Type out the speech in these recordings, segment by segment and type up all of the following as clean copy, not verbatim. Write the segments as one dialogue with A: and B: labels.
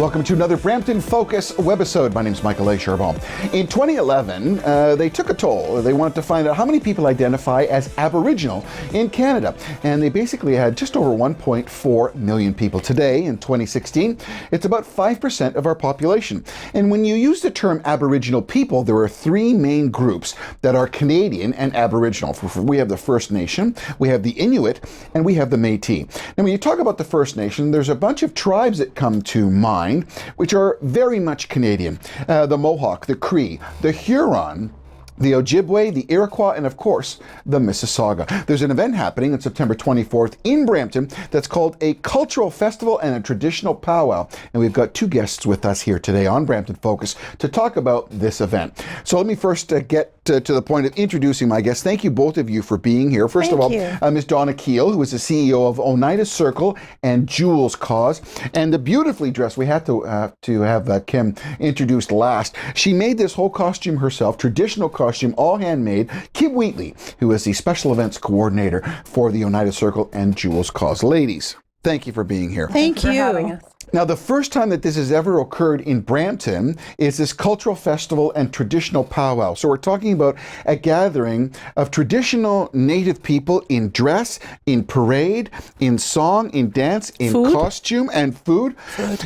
A: Welcome to another Brampton Focus webisode. My name is Michael A. Charbon. In 2011, they took a toll. They wanted to find out how many people identify as Aboriginal in Canada. And they basically had just over 1.4 million people. Today, in 2016, it's about 5% of our population. And when you use the term Aboriginal people, there are three main groups that are Canadian and Aboriginal. We have the First Nation, we have the Inuit, and we have the Métis. Now, when you talk about the First Nation, there's a bunch of tribes that come to mind, which are very much Canadian. The Mohawk, the Cree, the Huron, the Ojibwe, the Iroquois, and of course, the Mississauga. There's an event happening on September 24th in Brampton that's called a cultural festival and a traditional powwow. And we've got two guests with us here today on Brampton Focus to talk about this event. So let me first get to the point of introducing my guests. Thank you both of you for being here. First of all, Ms. Donna Keel, who is the CEO of Oneida Circle and Jules Cause. And the beautifully dressed, we had to have Kim introduced last. She made this whole costume herself, traditional costume, all handmade. Kim Wheatley, who is the special events coordinator for the Oneida Circle and Jules Cause. Ladies, thank you for being here.
B: Thank you for having us.
A: Now, the first time that this has ever occurred in Brampton is this cultural festival and traditional powwow. So we're talking about a gathering of traditional Native people in dress, in parade, in song, in dance, in costume, and food.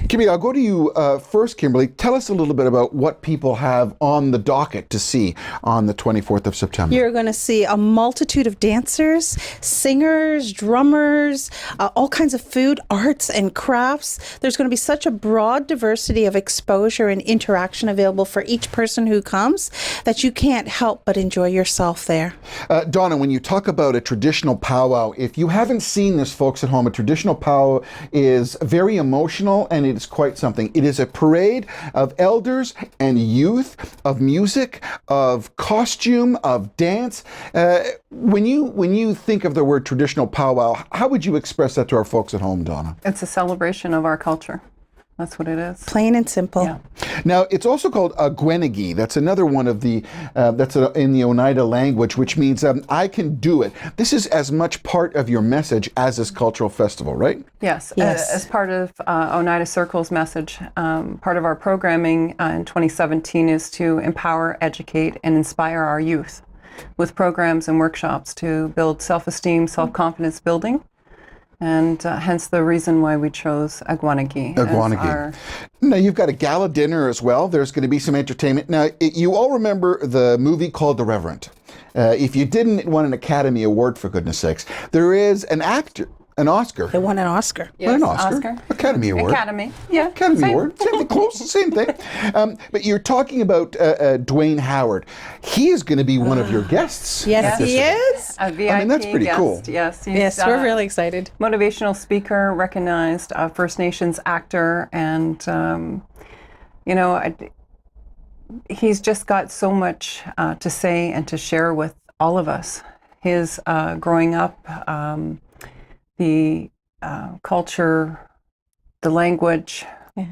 A: Kimberly, I'll go to you first, Kimberly. Tell us a little bit about what people have on the docket to see on the 24th of September.
B: You're going to see a multitude of dancers, singers, drummers, all kinds of food, arts, and crafts. There's going to be such a broad diversity of exposure and interaction available for each person who comes that you can't help but enjoy yourself there.
A: Donna, when you talk about a traditional powwow, if you haven't seen this, folks at home, a traditional powwow is very emotional and it is quite something. It is a parade of elders and youth, of music, of costume, of dance. When you think of the word traditional powwow, how would you express that to our folks at home, Donna?
C: It's a celebration of our culture. That's what it is.
B: Plain and simple.
C: Yeah.
A: Now, it's also called Ʌkweni. That's another one of the, that's in the Oneida language, which means I can do it. This is as much part of your message as this cultural festival, right?
C: Yes.
B: Yes.
C: As part of Oneida Circle's message, part of our programming in 2017 is to empower, educate, and inspire our youth with programs and workshops to build self-esteem, self-confidence building. And hence the reason why we chose Ʌkweni.
A: Now, you've got a gala dinner as well. There's going to be some entertainment. Now, you all remember the movie called The Reverend. If you didn't, it won an Academy Award, for goodness sakes. There is an actor, an Oscar.
B: They won an Oscar.
C: Yes,
A: won an Oscar. Academy Award.
C: Academy. Yeah.
A: Academy Award. Same thing, close, same thing. But you're talking about Dwayne Howard. He is going to be one of your guests.
B: Yes, he is.
C: A VIP
A: I mean, that's pretty
C: guest.
A: cool.
C: Yes,
B: Yes, we're really excited.
C: Motivational speaker, recognized First Nations actor, and he's just got so much to say and to share with all of us. His growing up, the culture, the language.
B: Yeah.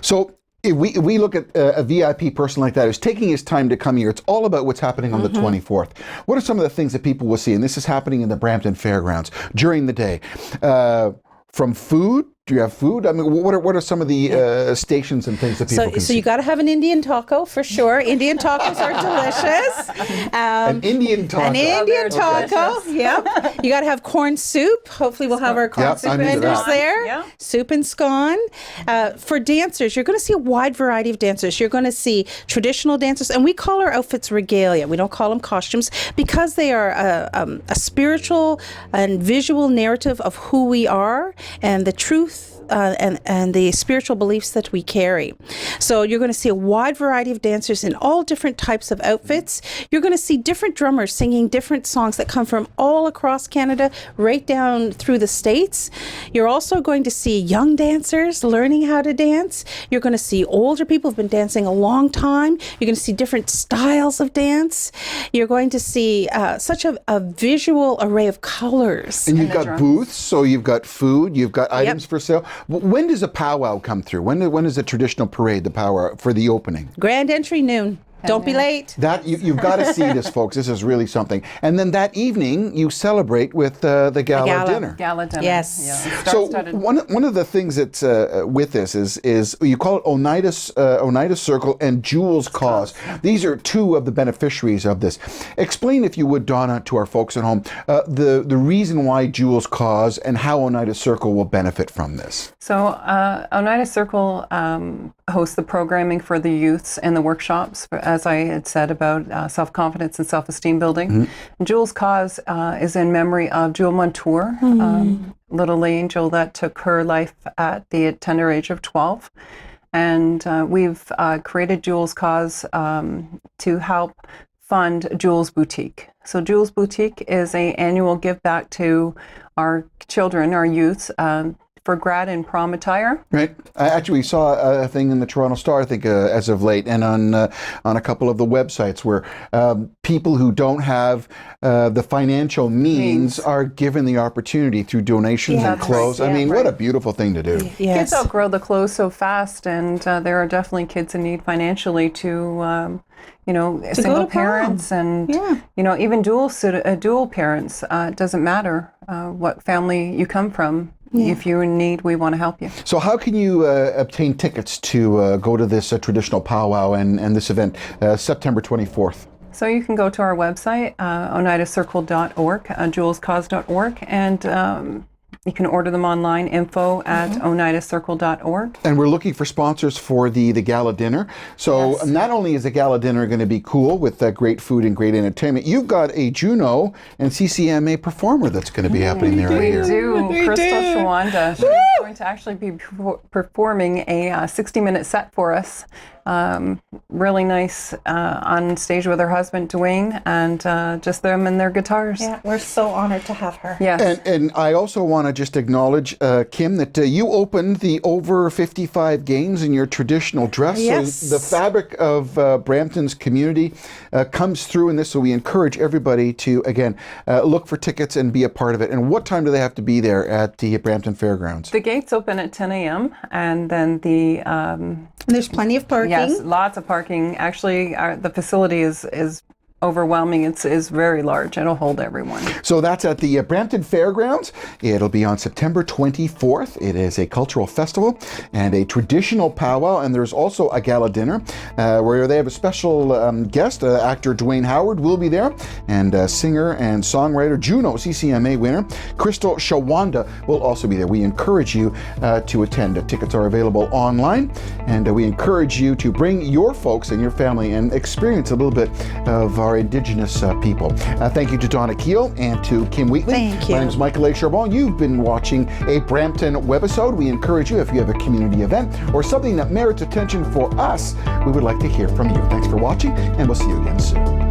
A: So if we look at a VIP person like that who's taking his time to come here, it's all about what's happening on the 24th. What are some of the things that people will see? And this is happening in the Brampton Fairgrounds during the day. From food, do you have food? I mean, what are some of the stations and things that people can see?
B: So you got to have an Indian taco for sure. Indian tacos are delicious.
A: An Indian taco.
B: An Indian taco. Yep. You got to have corn soup. Hopefully, we'll have our corn soup vendors there.
C: Yeah.
B: Soup and scone. For dancers, you're going to see a wide variety of dancers. You're going to see traditional dancers, and we call our outfits regalia. We don't call them costumes because they are a spiritual and visual narrative of who we are and the truth and the spiritual beliefs that we carry. So you're going to see a wide variety of dancers in all different types of outfits. You're going to see different drummers singing different songs that come from all across Canada, right down through the States. You're also going to see young dancers learning how to dance. You're going to see older people who've been dancing a long time. You're going to see different styles of dance. You're going to see such a visual array of colors.
A: And you've got booths, so you've got food, you've got items for sale. When does a powwow come through? When is a traditional parade, the powwow, for the opening?
B: Grand entry noon. Don't be late.
A: That you've got to see this, folks. This is really something. And then that evening, you celebrate with the gala dinner.
C: Gala dinner.
B: Yes.
C: Yeah.
A: So one of the things that's with this is you call it Oneida Circle and Jules Cause. These are two of the beneficiaries of this. Explain, if you would, Donna, to our folks at home, the reason why Jules Cause and how Oneida Circle will benefit from this.
C: So Oneida Circle hosts the programming for the youths and the workshops, as I had said, about self-confidence and self-esteem building. Mm-hmm. Jules Cause is in memory of Jewel Montour, little angel that took her life at the tender age of 12. And we've created Jules Cause to help fund Jules Boutique. So Jules Boutique is an annual give back to our children, our youths, for grad and prom attire.
A: Right. I actually saw a thing in the Toronto Star, I think, as of late, and on a couple of the websites where people who don't have the financial means are given the opportunity through donations and clothes.
C: Right.
A: I mean, what a beautiful thing to do.
C: Kids outgrow the clothes so fast, and there are definitely kids in need financially to single parents and even dual parents. It doesn't matter what family you come from. If you're in need, we want to help you. So
A: how can you obtain tickets to go to this traditional powwow and this event, September 24th?
C: So you can go to our website, oneidacircle.org, julescause.org, and you can order them online, info@oneidacircle.org.
A: And we're looking for sponsors for the gala dinner. So not only is the gala dinner going to be cool with great food and great entertainment, you've got a Juno and CCMA performer that's going to be happening there right here.
C: We do. Crystal Shawanda. She's going to actually be performing a 60-minute set for us. Really nice on stage with her husband Dwayne, and just them and their guitars.
B: Yeah, we're so honored to have her.
C: Yes.
A: And I also want to just acknowledge, Kim, that you opened the over 55 games in your traditional dress.
B: Yes.
A: So the fabric of Brampton's community comes through in this, so we encourage everybody to, again, look for tickets and be a part of it. And what time do they have to be there at the Brampton Fairgrounds?
C: The gates open at 10 a.m. and then
B: and there's plenty of parking.
C: Yes, lots of parking. Actually, the facility is overwhelming. It's very large. It'll hold everyone.
A: So that's at the Brampton Fairgrounds. It'll be on September 24th. It is a cultural festival and a traditional powwow, and there's also a gala dinner where they have a special guest. Actor Dwayne Howard will be there, and singer and songwriter Juno CCMA winner Crystal Shawanda will also be there. We encourage you to attend. Tickets are available online, and we encourage you to bring your folks and your family and experience a little bit of our Indigenous people. Thank you to Donna Keel and to Kim Wheatley.
B: Thank you.
A: My name is Michael A. Charbon. You've been watching a Brampton webisode. We encourage you, if you have a community event or something that merits attention for us, we would like to hear from you. Thanks for watching, and we'll see you again soon.